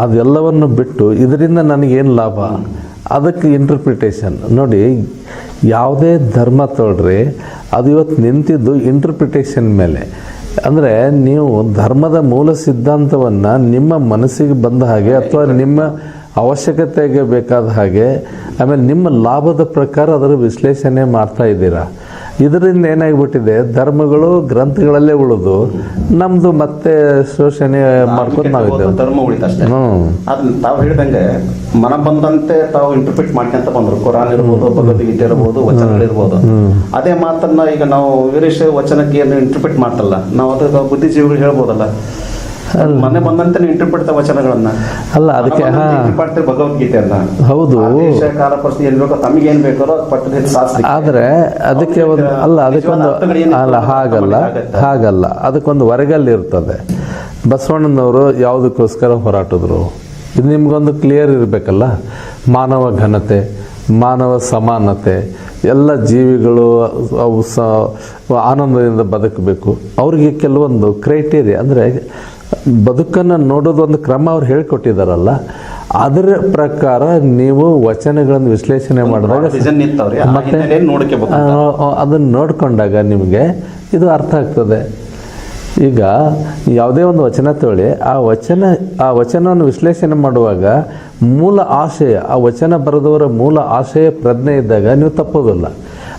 ಅದೆಲ್ಲವನ್ನು ಬಿಟ್ಟು ಇದರಿಂದ ನನಗೇನು ಲಾಭ, ಅದಕ್ಕೆ ಇಂಟರ್ಪ್ರಿಟೇಷನ್ ನೋಡಿ. ಯಾವುದೇ ಧರ್ಮ ತೊಳ್ರಿ, ಅದು ಇವತ್ತು ನಿಂತಿದ್ದು ಇಂಟರ್ಪ್ರಿಟೇಷನ್ ಮೇಲೆ. ಅಂದರೆ ನೀವು ಧರ್ಮದ ಮೂಲ ಸಿದ್ಧಾಂತವನ್ನು ನಿಮ್ಮ ಮನಸ್ಸಿಗೆ ಬಂದ ಹಾಗೆ, ಅಥವಾ ನಿಮ್ಮ ಅವಶ್ಯಕತೆಗೆ ಬೇಕಾದ ಹಾಗೆ, ಆಮೇಲೆ ನಿಮ್ಮ ಲಾಭದ ಪ್ರಕಾರ ಅದರ ವಿಶ್ಲೇಷಣೆ ಮಾಡ್ತಾ ಇದ್ದೀರಾ. ಇದರಿಂದ ಏನಾಗಿಬಿಟ್ಟಿದೆ, ಧರ್ಮಗಳು ಗ್ರಂಥಗಳಲ್ಲೇ ಉಳಿದು ನಮ್ದು ಮತ್ತೆ ಶೋಷಣೆ ಮಾಡ್ಕೊಂಡು ನಾವಿದ್ದೇವೆ. ಧರ್ಮ ಉಳಿತ ಅಷ್ಟೇ. ಅದನ್ನ ತಾವು ಹೇಳಿದಂಗೆ ಮನ ಬಂದಂತೆ ತಾವು ಇಂಟರ್ಪ್ರಿಟ್ ಮಾಡ್ಕೊಂತ ಬಂದ್ರು. ಕುರಾನ್ ಇರ್ಬೋದು, ಭಗವದ್ಗೀತೆ ಇರ್ಬೋದು, ವಚನಗಳಿರ್ಬೋದು. ಅದೇ ಮಾತನ್ನ ಈಗ ನಾವು ವೀರಶೈವ ವಚನಕ್ಕೆ ಏನು ಇಂಟರ್ಪ್ರಿಟ್ ಮಾಡ್ತಲ್ಲ, ನಾವು ಅದಕ್ಕೆ ಬುದ್ಧಿಜೀವಿಗಳು ಹೇಳ್ಬೋದಲ್ಲ, ಮನೆ ಬಂದಂತೆ ಇಂಟರ್ಪ್ರಿಟ್ ವಚನಗಳನ್ನ ಅಲ್ಲ, ಅದಕ್ಕೆ ಭಗವದ್ಗೀತೆಯನ್ನ. ಹೌದು, ಕಾಲ ಪರಿಸ್ಥಿತಿ ಏನ್ ಬೇಕೋ, ತಮಗೆ ಏನ್ ಬೇಕೋ ಪಟ್ಟದ ಶಾಸ್ತ್ರ. ಆದ್ರೆ ಅದಕ್ಕೆ ಒಂದು ಹಾಗಲ್ಲ, ಅದಕ್ಕೊಂದು ಹೊರಗಲ್ಲಿ ಇರ್ತದೆ. ಬಸವಣ್ಣನವರು ಯಾವುದಕ್ಕೋಸ್ಕರ ಹೋರಾಟಿದ್ರು, ಇದು ನಿಮ್ಗೊಂದು ಕ್ಲಿಯರ್ ಇರಬೇಕಲ್ಲ. ಮಾನವ ಘನತೆ, ಮಾನವ ಸಮಾನತೆ, ಎಲ್ಲ ಜೀವಿಗಳು ಅವು ಆನಂದದಿಂದ ಬದುಕಬೇಕು. ಅವರಿಗೆ ಕೆಲವೊಂದು ಕ್ರೈಟೀರಿಯಾ ಅಂದರೆ ಬದುಕನ್ನು ನೋಡೋದು ಒಂದು ಕ್ರಮ ಅವ್ರು ಹೇಳಿಕೊಟ್ಟಿದ್ದಾರಲ್ಲ, ಅದರ ಪ್ರಕಾರ ನೀವು ವಚನಗಳನ್ನು ವಿಶ್ಲೇಷಣೆ ಮಾಡಿದಾಗ ಮತ್ತೆ ಅದನ್ನು ನೋಡಿಕೊಂಡಾಗ ನಿಮಗೆ ಇದು ಅರ್ಥ ಆಗ್ತದೆ. ಈಗ ಯಾವುದೇ ಒಂದು ವಚನ ತಗೊಳ್ಳಿ, ಆ ವಚನವನ್ನು ವಿಶ್ಲೇಷಣೆ ಮಾಡುವಾಗ ಮೂಲ ಆಶಯ, ಆ ವಚನ ಬರೆದವರ ಮೂಲ ಆಶಯ ಪ್ರಜ್ಞೆ ಇದ್ದಾಗ ನೀವು ತಪ್ಪೋದಿಲ್ಲ.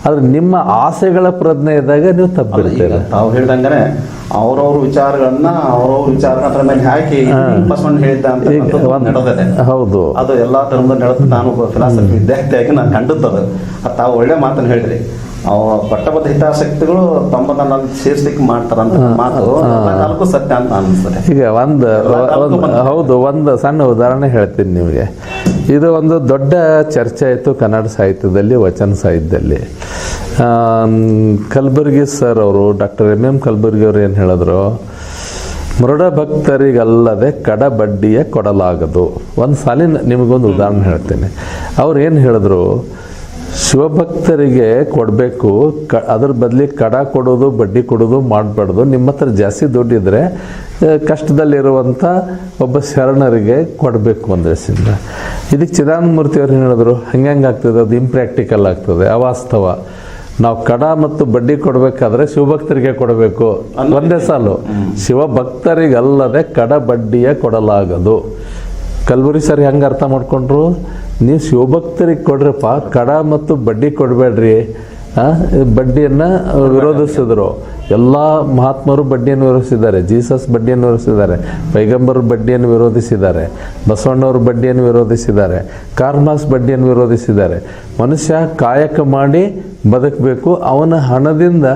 ಆದರೆ ನಿಮ್ಮ ಆಸೆಗಳ ಪ್ರಜ್ಞೆ ಇದ್ದಾಗ ನೀವು ತಪ್ಪಿಡ್ತೀರ. ತಾವು ಹೇಳ್ದಂಗೆ ಅವ್ರವ್ರ ವಿಚಾರಗಳನ್ನ ಅದ್ರ ಮೇಲೆ ಹಾಕಿ ಬಸವಣ್ಣ ಹೇಳಿದ್ದ ಅಂತ ನಡೆದಿದೆ. ಹೌದು, ಅದು ಎಲ್ಲಾ ಧರ್ಮದ ನಡೆದು ನಾನು ಫಿಲಾಸಫಿ ವಿದ್ಯಾರ್ಥಿಯಾಗಿ ನಾನು ಕಂಡದ್ದು. ಅದು ತಾವು ಒಳ್ಳೆ ಮಾತನ್ನು ಹೇಳಿದ್ರಿ. ಪಟ್ಟಬದ್ಧ ಹಿತಾಸಕ್ತಿಗಳು ತಮ್ಮದನ್ನ ಸೇರಿಸ್ಲಿಕ್ಕೆ ಮಾಡ್ತಾರಂತ ಮಾತು ಕಾಲಕ್ಕೂ ಸತ್ಯ ಅಂತ ಅನಿಸ್ತದೆ. ಈಗ ಒಂದು ಸಣ್ಣ ಉದಾಹರಣೆ ಹೇಳ್ತೀನಿ ನಿಮಗೆ. ಇದು ಒಂದು ದೊಡ್ಡ ಚರ್ಚೆ ಆಯಿತು ಕನ್ನಡ ಸಾಹಿತ್ಯದಲ್ಲಿ, ವಚನ ಸಾಹಿತ್ಯದಲ್ಲಿ. ಕಲಬುರ್ಗಿ ಸರ್ ಅವರು, ಡಾಕ್ಟರ್ ಎಂ ಕಲಬುರ್ಗಿ ಅವರು ಏನು ಹೇಳಿದ್ರು, ಮೃಡ ಭಕ್ತರಿಗಲ್ಲದೆ ಕಡಬಡ್ಡಿಯ ಕೊಡಲಾಗದು. ಒಂದು ಸಾಲಿನ ನಿಮಗೊಂದು ಉದಾಹರಣೆ ಹೇಳ್ತೀನಿ. ಅವ್ರು ಏನು ಹೇಳಿದ್ರು, ಶಿವಭಕ್ತರಿಗೆ ಕೊಡಬೇಕು, ಅದ್ರ ಬದಲಿ ಕಡ ಕೊಡೋದು ಬಡ್ಡಿ ಕೊಡೋದು ಮಾಡಬಾರ್ದು. ನಿಮ್ಮ ಹತ್ರ ಜಾಸ್ತಿ ದುಡ್ಡಿದ್ರೆ ಕಷ್ಟದಲ್ಲಿರುವಂಥ ಒಬ್ಬ ಶರಣರಿಗೆ ಕೊಡಬೇಕು ಅಂದರೆ ಸಿಂದ. ಇದಕ್ಕೆ ಚಿದಾನಂದ ಮೂರ್ತಿ ಅವ್ರು ಹೇಳಿದ್ರು, ಹಂಗೆ ಆಗ್ತದೆ, ಅದು ಇಂಪ್ರ್ಯಾಕ್ಟಿಕಲ್ ಆಗ್ತದೆ, ಅವಾಸ್ತವ. ನಾವು ಕಡ ಮತ್ತು ಬಡ್ಡಿ ಕೊಡಬೇಕಾದ್ರೆ ಶಿವಭಕ್ತರಿಗೆ ಕೊಡಬೇಕು. ಒಂದೇ ಸಾಲು, ಶಿವಭಕ್ತರಿಗಲ್ಲದೆ ಕಡ ಬಡ್ಡಿಯ ಕೊಡಲಾಗದು. ಕಲಬುರ್ಗಿ ಸರ್ ಹೆಂಗೆ ಅರ್ಥ ಮಾಡ್ಕೊಂಡ್ರು, ನೀವು ಶಿವಭಕ್ತರಿಗೆ ಕೊಡ್ರಪ್ಪ, ಕಡ ಮತ್ತು ಬಡ್ಡಿ ಕೊಡಬೇಡ್ರಿ. ಬಡ್ಡಿಯನ್ನು ವಿರೋಧಿಸಿದ್ರು. ಎಲ್ಲ ಮಹಾತ್ಮರು ಬಡ್ಡಿಯನ್ನು ವಿರೋಧಿಸಿದ್ದಾರೆ. ಜೀಸಸ್ ಬಡ್ಡಿಯನ್ನು ವಿರೋಧಿಸಿದ್ದಾರೆ, ಪೈಗಂಬರು ಬಡ್ಡಿಯನ್ನು ವಿರೋಧಿಸಿದ್ದಾರೆ, ಬಸವಣ್ಣವರು ಬಡ್ಡಿಯನ್ನು ವಿರೋಧಿಸಿದ್ದಾರೆ, ಕಾರ್ಮಾಸ್ ಬಡ್ಡಿಯನ್ನು ವಿರೋಧಿಸಿದ್ದಾರೆ. ಮನುಷ್ಯ ಕಾಯಕ ಮಾಡಿ ಬದುಕಬೇಕು, ಅವನ ಹಣದಿಂದ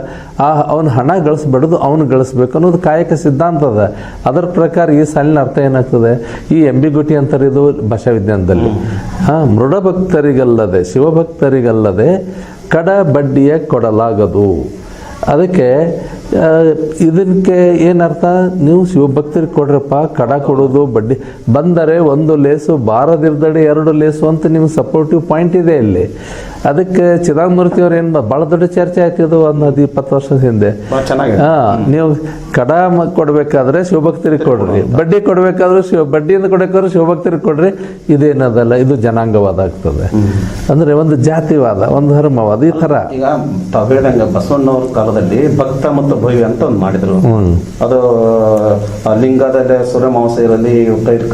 ಅವನ ಹಣ ಗಳಿಸ್ಬಾರ್ದು, ಅವನು ಗಳಿಸ್ಬೇಕು ಅನ್ನೋದು ಕಾಯಕ ಸಿದ್ಧಾಂತ ಅದ. ಅದರ ಪ್ರಕಾರ ಈ ಸಾಲಿನ ಅರ್ಥ ಏನಾಗ್ತದೆ, ಈ ಎಂಬಿಗುಟಿ ಅಂತಾರೆ ಇದು ಭಾಷಾ ವಿಜ್ಞಾನದಲ್ಲಿ. ಮೃಡಭಕ್ತರಿಗಲ್ಲದೆ ಶಿವಭಕ್ತರಿಗಲ್ಲದೆ ಕಡ ಬಡ್ಡಿಯ ಕೊಡಲಾಗದು. ಅದಕ್ಕೆ ಇದಕ್ಕೆ ಏನರ್ಥ, ನೀವು ಶಿವಭಕ್ತರಿಗೆ ಕೊಡ್ರಪ್ಪ, ಕಡ ಕೊಡೋದು ಬಡ್ಡಿ ಬಂದರೆ ಒಂದು ಲೇಸು, ಬಾರದಿರ್ದಡೆ 2 ಲೇಸು ಅಂತ ನಿಮ್ಗೆ ಸಪೋರ್ಟಿವ್ ಪಾಯಿಂಟ್ ಇದೆ ಇಲ್ಲಿ. ಅದಕ್ಕೆ ಚಿದಾಮೂರ್ತಿ ಅವ್ರು ಏನು ಭಾಳ ದೊಡ್ಡ ಚರ್ಚೆ ಆಯ್ತಿದ್ದು ಒಂದು 10-20 ವರ್ಷದ ಹಿಂದೆ. ನೀವು ಕಡ ಕೊಡ್ಬೇಕಾದ್ರೆ ಶಿವಭಕ್ತರಿಗೆ ಕೊಡ್ರಿ, ಬಡ್ಡಿ ಕೊಡ್ಬೇಕಾದ್ರೆ ಬಡ್ಡಿಯಿಂದ ಕೊಡಬೇಕಾದ್ರೆ ಶಿವಭಕ್ತರಿಗೆ ಕೊಡ್ರಿ. ಇದೇನದಲ್ಲ, ಇದು ಜನಾಂಗವಾದ ಆಗ್ತದೆ. ಅಂದ್ರೆ ಒಂದು ಜಾತಿವಾದ, ಒಂದು ಧರ್ಮವಾದ, ಈ ತರ. ಈಗ ತಾವು ಹೇಳಿದಂಗೆ ಬಸವಣ್ಣವ್ರ ಕಾಲದಲ್ಲಿ ಭಕ್ತ ಮತ್ತು ಭವ್ಯ ಅಂತ ಒಂದು ಮಾಡಿದ್ರು. ಅದು ಲಿಂಗದಲ್ಲಿ ಸೂರ್ಯಮಾಂಸದಲ್ಲಿ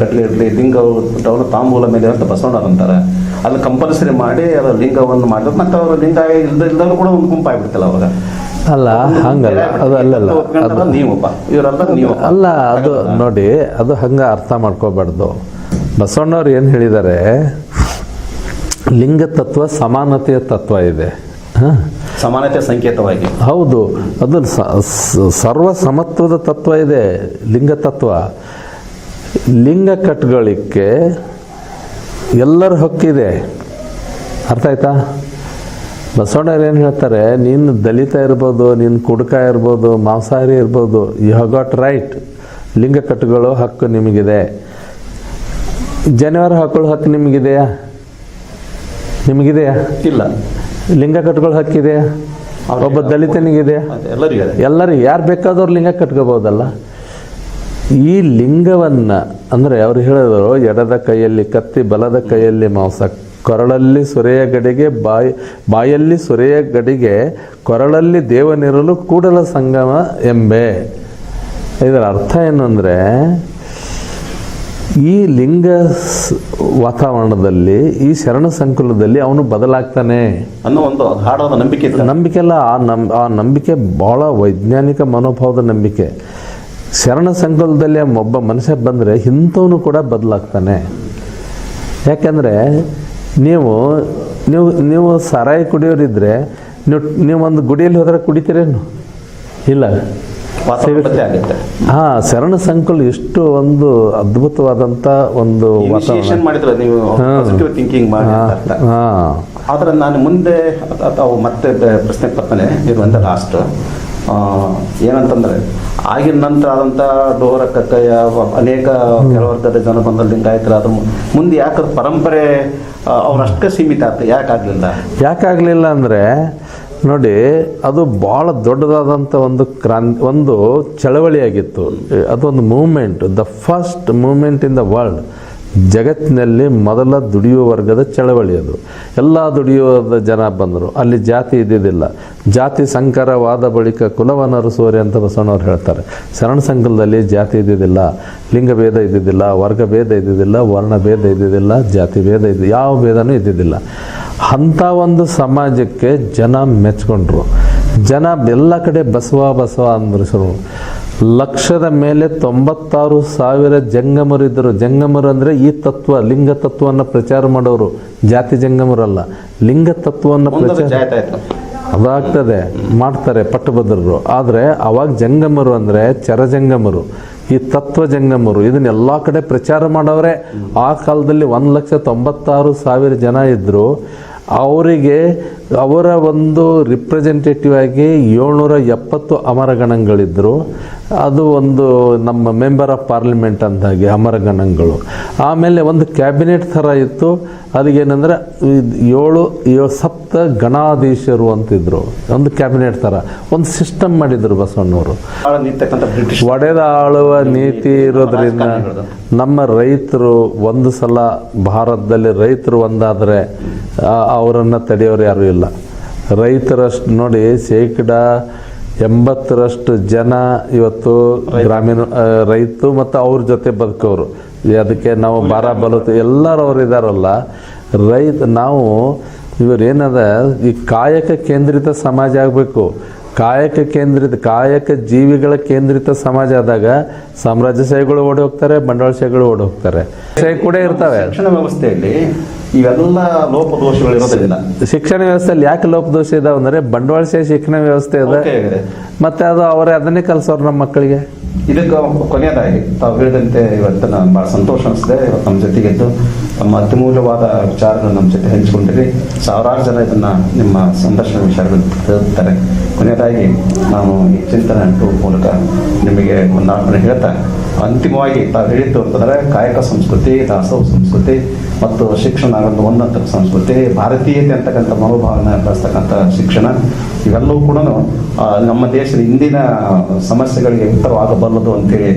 ಕಟ್ಲಿ ಇರಲಿ, ಲಿಂಗ ತಾಂಬೂಲ ಮೇಲೆ ಅಂತ ಬಸವಣ್ಣವ್ರು ಅಂತಾರೆ. ಅಲ್ಲಿ ಕಂಪಲ್ಸರಿ ಮಾಡಿ ಅದು ಲಿಂಗವನ್ನು ಮಾಡಿದ್ರು. ಮತ್ತೆ ಅವರು ಲಿಂಗ ಇಲ್ದವರು ಕೂಡ ಒಂದು ಗುಂಪಾಗ್ಬಿಡ್ತಲ್ಲ ಅವಾಗ. ಅಲ್ಲ, ಹಂಗಲ್ಲ, ಅದು ಅಲ್ಲಲ್ಲ, ಅಲ್ಲ, ಅದು ನೋಡಿ, ಅದು ಹಂಗ ಅರ್ಥ ಮಾಡ್ಕೋಬಾರ್ದು. ಬಸವಣ್ಣವ್ರು ಏನು ಹೇಳಿದ್ದಾರೆ, ಲಿಂಗ ತತ್ವ ಸಮಾನತೆಯ ತತ್ವ ಇದೆ. ಸಮಾನತೆ ಸಂಕೇತವಾಗಿ, ಹೌದು, ಅದು ಸರ್ವ ಸಮತ್ವದ ತತ್ವ ಇದೆ ಲಿಂಗ ತತ್ವ. ಲಿಂಗ ಕಟ್ಕೊಳ್ಳಿಕ್ಕೆ ಎಲ್ಲರ ಹಕ್ಕಿದೆ. ಅರ್ಥ ಆಯ್ತಾ? ಬಸವಣ್ಣವ್ರು ಏನು ಹೇಳ್ತಾರೆ, ನೀನು ದಲಿತ ಇರ್ಬೋದು, ನೀನು ಕುಡುಕ ಇರ್ಬೋದು, ಮಾಂಸಾಹಾರಿ ಇರ್ಬೋದು, ಯು ಹ್ಯಾವ್ ಗಾಟ್ ರೈಟ್. ಲಿಂಗ ಕಟ್ಕೊಳ್ಳೋ ಹಕ್ಕು ನಿಮಗಿದೆ. ಜನವರ ಹಾಕೊಳ್ಳೋ ಹಕ್ಕು ನಿಮಗಿದೆಯಾ? ಇಲ್ಲ. ಲಿಂಗ ಕಟ್ಕೊಳ್ಳೋ ಹಕ್ಕಿದೆಯಾ? ಒಬ್ಬ ದಲಿತನಿಗಿದೆ, ಎಲ್ಲರಿಗೂ. ಯಾರು ಬೇಕಾದವ್ರು ಲಿಂಗ ಕಟ್ಕೋಬಹುದಲ್ಲ. ಈ ಲಿಂಗವನ್ನ ಅಂದ್ರೆ ಅವ್ರು ಹೇಳಿದ್ರು, ಎಡದ ಕೈಯಲ್ಲಿ ಕತ್ತಿ, ಬಲದ ಕೈಯಲ್ಲಿ ಮಾಂಸ, ಕೊರಳಲ್ಲಿ ಸೊರೆಯ ಗಡಿಗೆ, ಬಾಯಲ್ಲಿ ಸೊರೆಯ ಗಡಿಗೆ, ಕೊರಳಲ್ಲಿ ದೇವನಿರಲು ಕೂಡಲ ಸಂಗಮ ಎಂಬೆ. ಇದರ ಅರ್ಥ ಏನು ಅಂದ್ರೆ, ಈ ಲಿಂಗ ವಾತಾವರಣದಲ್ಲಿ, ಈ ಶರಣ ಸಂಕುಲದಲ್ಲಿ ಅವನು ಬದಲಾಗ್ತಾನೆ ಅನ್ನೋ ಒಂದು ಗಾಢವಾದ ನಂಬಿಕೆ ಅಲ್ಲ. ಆ ನಂಬಿಕೆ ಬಹಳ ವೈಜ್ಞಾನಿಕ ಮನೋಭಾವದ ನಂಬಿಕೆ. ಶರಣ ಸಂಕುಲದಲ್ಲಿ ಒಬ್ಬ ಮನುಷ್ಯ ಬಂದರೆ ಇಂಥವನು ಕೂಡ ಬದಲಾಗ್ತಾನೆ. ಯಾಕೆಂದರೆ ನೀವು ನೀವು ನೀವು ಸಾರಾಯಿ ಕುಡಿಯೋರಿದ್ರೆ ನೀವು ಒಂದು ಗುಡಿಯಲ್ಲಿ ಹೋದರೆ ಕುಡಿತೀರೇನು? ಇಲ್ಲ. ಶರಣ ಸಂಕುಲ ಎಷ್ಟು ಒಂದು ಅದ್ಭುತವಾದಂತ ಒಂದು ಆದ್ರೆ ನಾನು ಮುಂದೆ ಮತ್ತೆ ಪ್ರಶ್ನೆ ಬರ್ತಾನೆ. ಇದು ಒಂದು ಲಾಸ್ಟ್, ಏನಂತಂದರೆ ಆಗಿನ ನಂತರ ಆದಂಥ ಡೋರ ಕಕ್ಕಯ್ಯ ಅನೇಕ ಕೆಳವರ್ಗದ ಜನ ಬಂದ ಲಿಂಗಾಯತರ ಅದು ಮುಂದೆ ಯಾಕೆ ಪರಂಪರೆ ಅವ್ರಷ್ಟಕ್ಕೆ ಸೀಮಿತ ಆಯ್ತು, ಯಾಕಾಗಲಿಲ್ಲ ಅಂದರೆ ನೋಡಿ, ಅದು ಭಾಳ ದೊಡ್ಡದಾದಂಥ ಒಂದು ಚಳವಳಿಯಾಗಿತ್ತು. ಅದೊಂದು movement, the first movement in the world. ಜಗತ್ತಿನಲ್ಲಿ ಮೊದಲ ದುಡಿಯುವ ವರ್ಗದ ಚಳವಳಿ ಅದು. ಎಲ್ಲ ದುಡಿಯುವ ಜನ ಬಂದರು. ಅಲ್ಲಿ ಜಾತಿ ಇದ್ದಿದ್ದಿಲ್ಲ. ಜಾತಿ ಸಂಕರವಾದ ಬಳಿಕ ಕುಲವನ್ನು ಅರಸುವರೆ ಅಂತ ಬಸವಣ್ಣವ್ರು ಹೇಳ್ತಾರೆ. ಶರಣ ಸಂಕಲದಲ್ಲಿ ಜಾತಿ ಇದ್ದಿದ್ದಿಲ್ಲ, ಲಿಂಗಭೇದ ಇದ್ದಿದ್ದಿಲ್ಲ, ವರ್ಗಭೇದ ಇದ್ದಿದ್ದಿಲ್ಲ, ವರ್ಣಭೇದ ಇದ್ದಿದ್ದಿಲ್ಲ, ಜಾತಿ ಭೇದ ಯಾವ ಭೇದನೂ ಇದ್ದಿದ್ದಿಲ್ಲ. ಅಂಥ ಒಂದು ಸಮಾಜಕ್ಕೆ ಜನ ಮೆಚ್ಕೊಂಡ್ರು. ಜನ ಎಲ್ಲ ಕಡೆ ಬಸವ ಅಂದ್ರಿಸರು. ಲಕ್ಷದ ಮೇಲೆ 96,000 ಜಂಗಮರಿದ್ದರು. ಜಂಗಮರು ಅಂದರೆ ಈ ತತ್ವ, ಲಿಂಗ ತತ್ವವನ್ನು ಪ್ರಚಾರ ಮಾಡೋರು. ಜಾತಿ ಜಂಗಮರಲ್ಲ, ಲಿಂಗ ತತ್ವವನ್ನು ಪ್ರಚಾರ ಅದಾಗ್ತದೆ, ಮಾಡ್ತಾರೆ ಪಟ್ಟಭದ್ರರು. ಆದರೆ ಅವಾಗ ಜಂಗಮರು ಅಂದರೆ ಚರಜಂಗಮರು, ಈ ತತ್ವ ಜಂಗಮರು, ಇದನ್ನೆಲ್ಲ ಕಡೆ ಪ್ರಚಾರ ಮಾಡೋರೆ. ಆ ಕಾಲದಲ್ಲಿ 1,96,000 ಜನ ಇದ್ದರು. ಅವರಿಗೆ ಅವರ ಒಂದು ರಿಪ್ರೆಸೆಂಟೇಟಿವ್ ಆಗಿ 770 ಅಮರಗಣಗಳಿದ್ದರು. ಅದು ಒಂದು ನಮ್ಮ ಮೆಂಬರ್ ಆಫ್ ಪಾರ್ಲಿಮೆಂಟ್ ಅಂದಾಗೆ ಅಮರಗಣಗಳು. ಆಮೇಲೆ ಒಂದು ಕ್ಯಾಬಿನೆಟ್ ಥರ ಇತ್ತು. ಅದಕ್ಕೇನೆಂದರೆ 7 ಸಪ್ತ ಗಣಾಧೀಶರು ಅಂತಿದ್ರು. ಒಂದು ಕ್ಯಾಬಿನೆಟ್ ಥರ ಒಂದು ಸಿಸ್ಟಮ್ ಮಾಡಿದ್ರು ಬಸವಣ್ಣವರು. ಒಡೆದ ಆಳುವ ನೀತಿ ಇರೋದ್ರಿಂದ ನಮ್ಮ ರೈತರು ಒಂದು ಸಲ ಭಾರತದಲ್ಲಿ ರೈತರು ಒಂದಾದರೆ ಅವರನ್ನು ತಡೆಯೋರು ಯಾರೂ ಇಲ್ಲ. ರೈತರಷ್ಟು ನೋಡಿ, 80% ಜನ ಇವತ್ತು ಗ್ರಾಮೀಣ ರೈತ ಮತ್ತು ಅವ್ರ ಜೊತೆ ಬದುಕೋರು. ಅದಕ್ಕೆ ನಾವು ಬಾರ ಬಲುತ್ತು ಎಲ್ಲರೂ ಅವ್ರು ಇದ್ದಾರಲ್ಲ ನಾವು ಇವರೇನದ ಈ ಕಾಯಕ ಕೇಂದ್ರಿತ ಸಮಾಜ ಆಗಬೇಕು. ಕಾಯಕ ಜೀವಿಗಳ ಕೇಂದ್ರಿತ ಸಮಾಜ ಆದಾಗ ಸಾಮ್ರಾಜ್ಯಶಾಹಿಗಳು ಓಡಿ ಹೋಗ್ತಾರೆ, ಬಂಡವಾಳಶಾಹಿಗಳು ಓಡಿ ಹೋಗ್ತಾರೆ, ಕೂಡ ಇರ್ತವೆ. ಶಿಕ್ಷಣ ವ್ಯವಸ್ಥೆಯಲ್ಲಿ ಇವೆಲ್ಲ ಲೋಪದೋಷಗಳು ಇರೋದಿಲ್ಲ. ಶಿಕ್ಷಣ ವ್ಯವಸ್ಥೆಯಲ್ಲಿ ಯಾಕೆ ಲೋಪದೋಷ ಇದಾವೆ ಅಂದರೆ ಬಂಡವಾಳಶಾಹಿ ಶಿಕ್ಷಣ ವ್ಯವಸ್ಥೆ ಇದೆ, ಮತ್ತೆ ಅದು ಅವರೇ ಅದನ್ನೇ ಕಲಿಸೋರು ನಮ್ಮ ಮಕ್ಕಳಿಗೆ. ಇದಕ್ಕೆ ಕೊನೆಯದಾಗಿ ತಾವು ಹೇಳಿದಂತೆ ಇವತ್ತು ನಾನು ಭಾಳ ಸಂತೋಷ ಅನಿಸಿದೆ. ಇವತ್ತು ನಮ್ಮ ಜೊತೆಗೆದ್ದು ತಮ್ಮ ಅತ್ಯಮೂಲ್ಯವಾದ ವಿಚಾರಗಳು ನಮ್ಮ ಜೊತೆ ಹಂಚಿಕೊಂಡಿರಿ. ಸಾವಿರಾರು ಜನ ಇದನ್ನು ನಿಮ್ಮ ಸಂದರ್ಶನ ವಿಚಾರಗಳು ಕೇಳುತ್ತಾರೆ. ಕೊನೆಯದಾಗಿ ನಾನು ಈ ಚಿಂತನೆ ಮೂಲಕ ನಿಮಗೆ ಒಂದು ಮಾತನ್ನು ಹೇಳ್ತಾ, ಅಂತಿಮವಾಗಿ ತಾವು ಹೇಳಿದ್ದು ಅಂತಂದರೆ ಕಾಯಕ ಸಂಸ್ಕೃತಿ, ದಾಸೋಹ ಸಂಸ್ಕೃತಿ ಮತ್ತು ಶಿಕ್ಷಣ ಒಂದು ಉನ್ನತ ಸಂಸ್ಕೃತಿ, ಭಾರತೀಯತೆ ಅಂತಕ್ಕಂಥ ಮನೋಭಾವನೆ ಬೆಳೆಸ್ತಕ್ಕಂಥ ಶಿಕ್ಷಣ, ಇವೆಲ್ಲವೂ ಕೂಡ ನಮ್ಮ ದೇಶದ ಇಂದಿನ ಸಮಸ್ಯೆಗಳಿಗೆ ಉತ್ತರವಾಗಬಲ್ಲದು ಅಂತೇಳಿ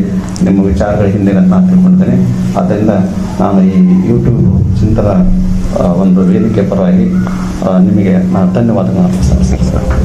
ನಿಮ್ಮ ವಿಚಾರಗಳ ಹಿಂದೆ ನಾನು ತಿಳ್ಕೊಂಡಿದ್ದೇನೆ. ಆದ್ದರಿಂದ ನಾನು ಈ ಯೂಟ್ಯೂಬ್ ಚಿಂತನ ಒಂದು ವೇದಿಕೆ ಪರವಾಗಿ ನಿಮಗೆ ನಾನು ಧನ್ಯವಾದಗಳನ್ನು ಸಲ್ಲಿಸ್ತೇನೆ.